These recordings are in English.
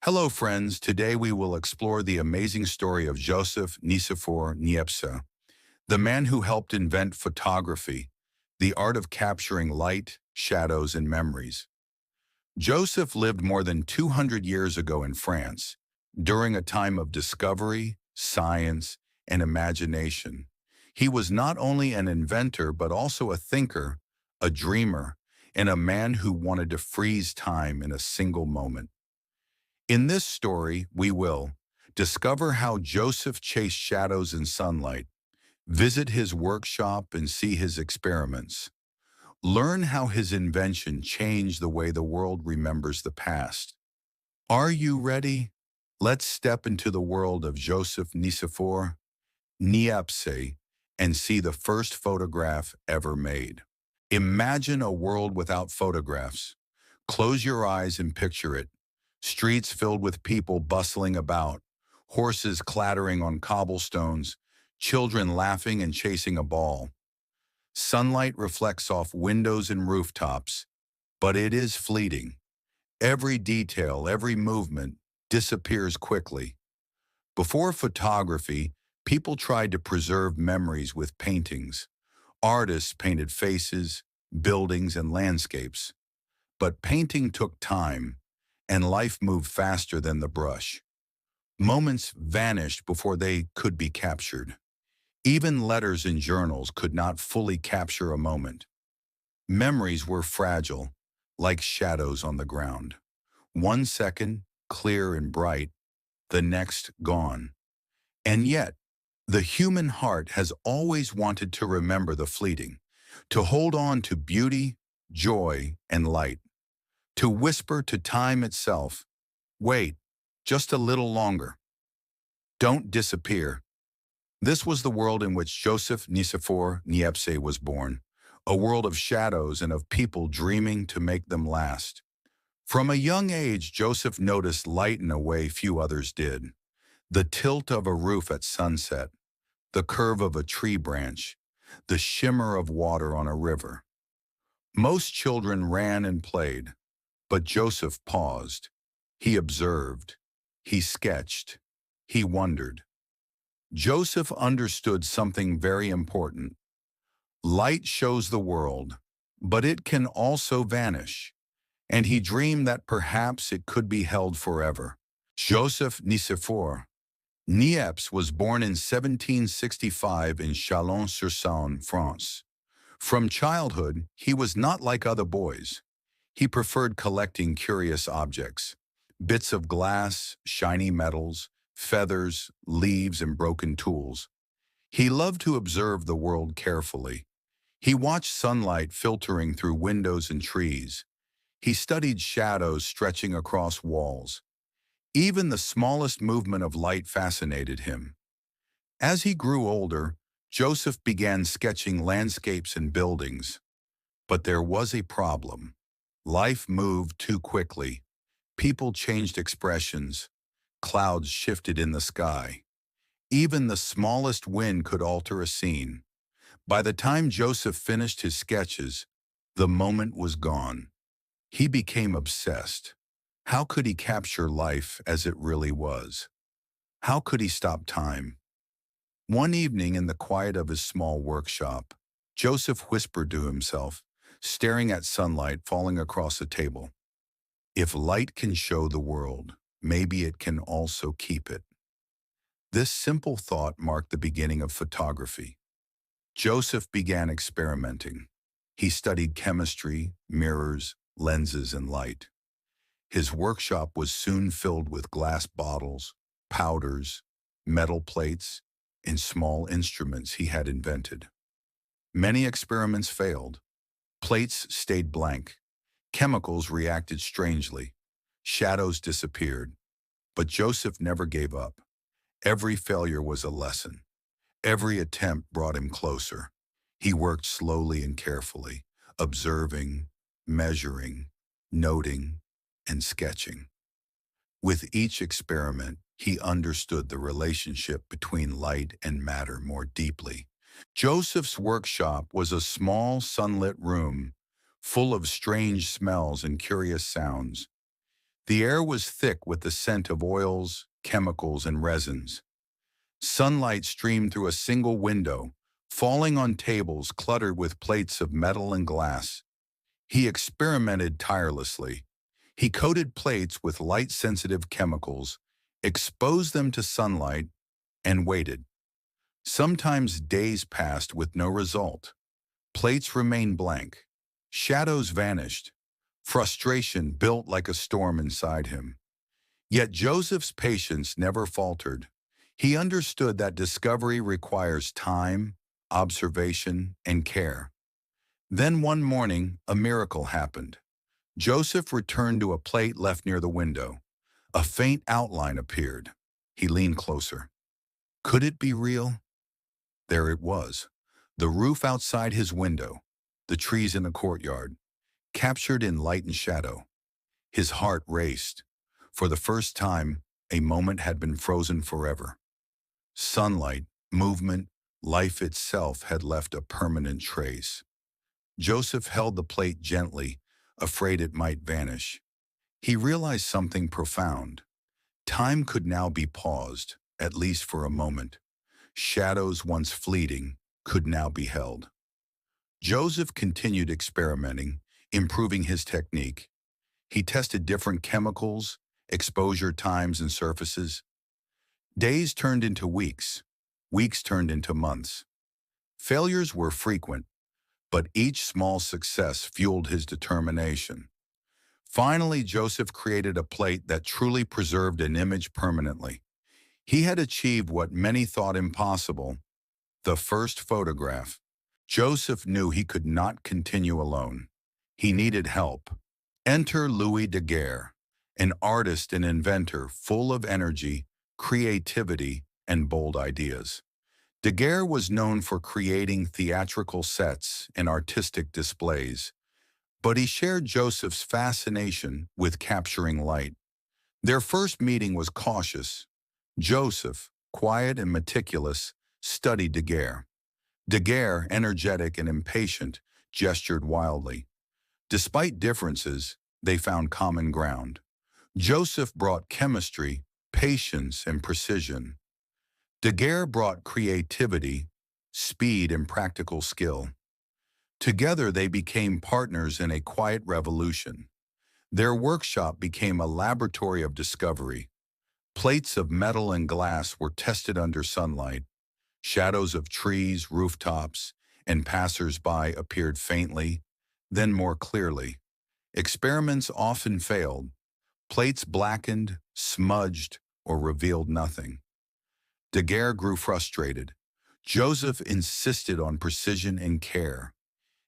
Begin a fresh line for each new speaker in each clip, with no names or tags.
Hello, friends. Today we will explore the amazing story of Joseph Nicéphore Niépce, the man who helped invent photography, the art of capturing light, shadows, and memories. Joseph lived more than 200 years ago in France, during a time of discovery, science, and imagination. He was not only an inventor, but also a thinker, a dreamer, and a man who wanted to freeze time in a single moment. In this story, we will discover how Joseph chased shadows in sunlight, visit his workshop and see his experiments, learn how his invention changed the way the world remembers the past. Are you ready? Let's step into the world of Joseph Nicéphore Niépce and see the first photograph ever made. Imagine a world without photographs. Close your eyes and picture it. Streets filled with people bustling about, horses clattering on cobblestones, children laughing and chasing a ball. Sunlight reflects off windows and rooftops, but it is fleeting. Every detail, every movement disappears quickly. Before photography, people tried to preserve memories with paintings. Artists painted faces, buildings, and landscapes. But painting took time, and life moved faster than the brush. Moments vanished before they could be captured. Even letters in journals could not fully capture a moment. Memories were fragile, like shadows on the ground. 1 second, clear and bright, the next gone. And yet, the human heart has always wanted to remember the fleeting, to hold on to beauty, joy, and light, to whisper to time itself, "Wait, just a little longer. Don't disappear." This was the world in which Joseph Nicéphore Niépce was born, a world of shadows and of people dreaming to make them last. From a young age, Joseph noticed light in a way few others did. The tilt of a roof at sunset, the curve of a tree branch, the shimmer of water on a river. Most children ran and played, but Joseph paused. He observed. He sketched. He wondered. Joseph understood something very important. Light shows the world, but it can also vanish. And he dreamed that perhaps it could be held forever. Joseph Nicéphore Niépce was born in 1765 in Chalon-sur-Saône, France. From childhood, he was not like other boys. He preferred collecting curious objects, bits of glass, shiny metals, feathers, leaves, and broken tools. He loved to observe the world carefully. He watched sunlight filtering through windows and trees. He studied shadows stretching across walls. Even the smallest movement of light fascinated him. As he grew older, Joseph began sketching landscapes and buildings. But there was a problem. Life moved too quickly. People changed expressions. Clouds shifted in the sky. Even the smallest wind could alter a scene. By the time Joseph finished his sketches, the moment was gone. He became obsessed. How could he capture life as it really was? How could he stop time? One evening in the quiet of his small workshop, Joseph whispered to himself, staring at sunlight falling across a table. If light can show the world, maybe it can also keep it. This simple thought marked the beginning of photography. Joseph began experimenting. He studied chemistry, mirrors, lenses, and light. His workshop was soon filled with glass bottles, powders, metal plates, and small instruments he had invented. Many experiments failed. Plates stayed blank. Chemicals reacted strangely. Shadows disappeared. But Joseph never gave up. Every failure was a lesson. Every attempt brought him closer. He worked slowly and carefully, observing, measuring, noting, and sketching. With each experiment, he understood the relationship between light and matter more deeply. Joseph's workshop was a small, sunlit room, full of strange smells and curious sounds. The air was thick with the scent of oils, chemicals, and resins. Sunlight streamed through a single window, falling on tables cluttered with plates of metal and glass. He experimented tirelessly. He coated plates with light-sensitive chemicals, exposed them to sunlight, and waited. Sometimes days passed with no result. Plates remained blank. Shadows vanished. Frustration built like a storm inside him. Yet Joseph's patience never faltered. He understood that discovery requires time, observation, and care. Then one morning, a miracle happened. Joseph returned to a plate left near the window. A faint outline appeared. He leaned closer. Could it be real? There it was. The roof outside his window, the trees in the courtyard, captured in light and shadow. His heart raced. For the first time, a moment had been frozen forever. Sunlight, movement, life itself had left a permanent trace. Joseph held the plate gently, afraid it might vanish. He realized something profound. Time could now be paused, at least for a moment. Shadows once fleeting could now be held. Joseph continued experimenting, improving his technique. He tested different chemicals, exposure times, and surfaces. Days turned into weeks. Weeks turned into months. Failures were frequent, but each small success fueled his determination. Finally, Joseph created a plate that truly preserved an image permanently. He had achieved what many thought impossible, the first photograph. Joseph knew he could not continue alone. He needed help. Enter Louis Daguerre, an artist and inventor full of energy, creativity, and bold ideas. Daguerre was known for creating theatrical sets and artistic displays, but he shared Joseph's fascination with capturing light. Their first meeting was cautious. Joseph, quiet and meticulous, studied Daguerre. Daguerre, energetic and impatient, gestured wildly. Despite differences, they found common ground. Joseph brought chemistry, patience, and precision. Daguerre brought creativity, speed, and practical skill. Together they became partners in a quiet revolution. Their workshop became a laboratory of discovery. Plates of metal and glass were tested under sunlight. Shadows of trees, rooftops, and passers-by appeared faintly, then more clearly. Experiments often failed. Plates blackened, smudged, or revealed nothing. Daguerre grew frustrated. Joseph insisted on precision and care.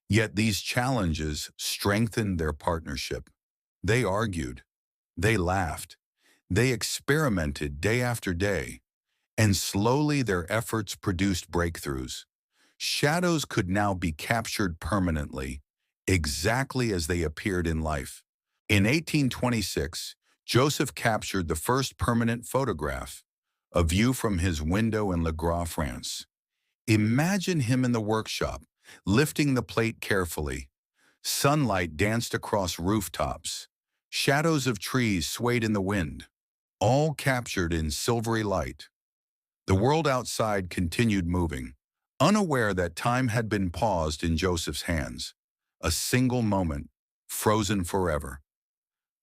Yet these challenges strengthened their partnership. They argued. They laughed. They experimented day after day. And slowly their efforts produced breakthroughs. Shadows could now be captured permanently, exactly as they appeared in life. In 1826, Joseph captured the first permanent photograph, a view from his window in Le Gras, France. Imagine him in the workshop, lifting the plate carefully. Sunlight danced across rooftops. Shadows of trees swayed in the wind, all captured in silvery light. The world outside continued moving, unaware that time had been paused in Joseph's hands. A single moment, frozen forever.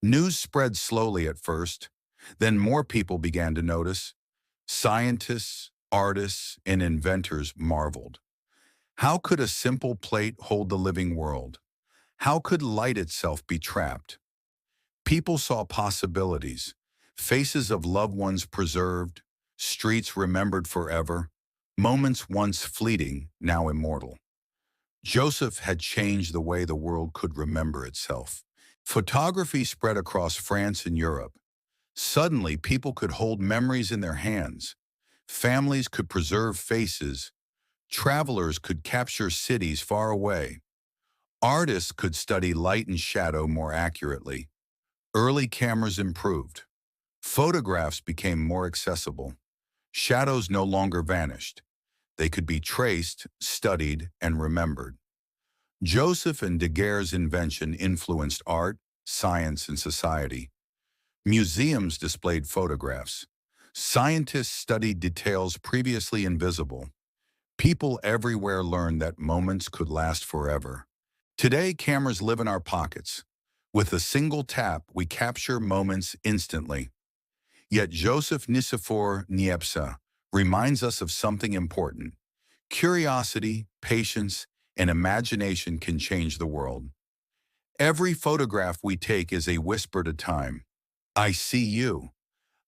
News spread slowly at first, then more people began to notice. Scientists, artists, and inventors marveled. How could a simple plate hold the living world? How could light itself be trapped? People saw possibilities, faces of loved ones preserved, streets remembered forever, moments once fleeting, now immortal. Joseph had changed the way the world could remember itself. Photography spread across France and Europe. Suddenly, people could hold memories in their hands. Families could preserve faces. Travelers could capture cities far away. Artists could study light and shadow more accurately. Early cameras improved. Photographs became more accessible. Shadows no longer vanished. They could be traced, studied, and remembered. Joseph and Daguerre's invention influenced art, science, and society. Museums displayed photographs. Scientists studied details previously invisible. People everywhere learned that moments could last forever. Today, cameras live in our pockets. With a single tap, we capture moments instantly. Yet Joseph Nicéphore Niépce reminds us of something important. Curiosity, patience, and imagination can change the world. Every photograph we take is a whisper to time. I see you.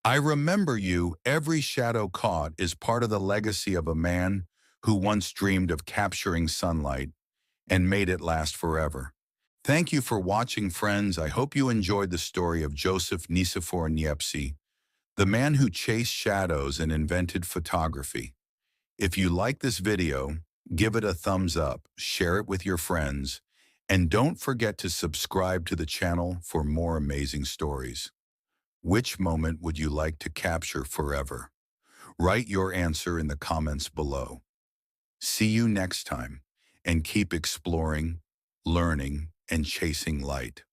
I remember you. Every shadow caught is part of the legacy of a man who once dreamed of capturing sunlight and made it last forever. Thank you for watching, friends. I hope you enjoyed the story of Joseph Nicéphore Niépce, the man who chased shadows and invented photography. If you like this video, give it a thumbs up, share it with your friends, and don't forget to subscribe to the channel for more amazing stories. Which moment would you like to capture forever? Write your answer in the comments below. See you next time, and keep exploring, learning, and chasing light.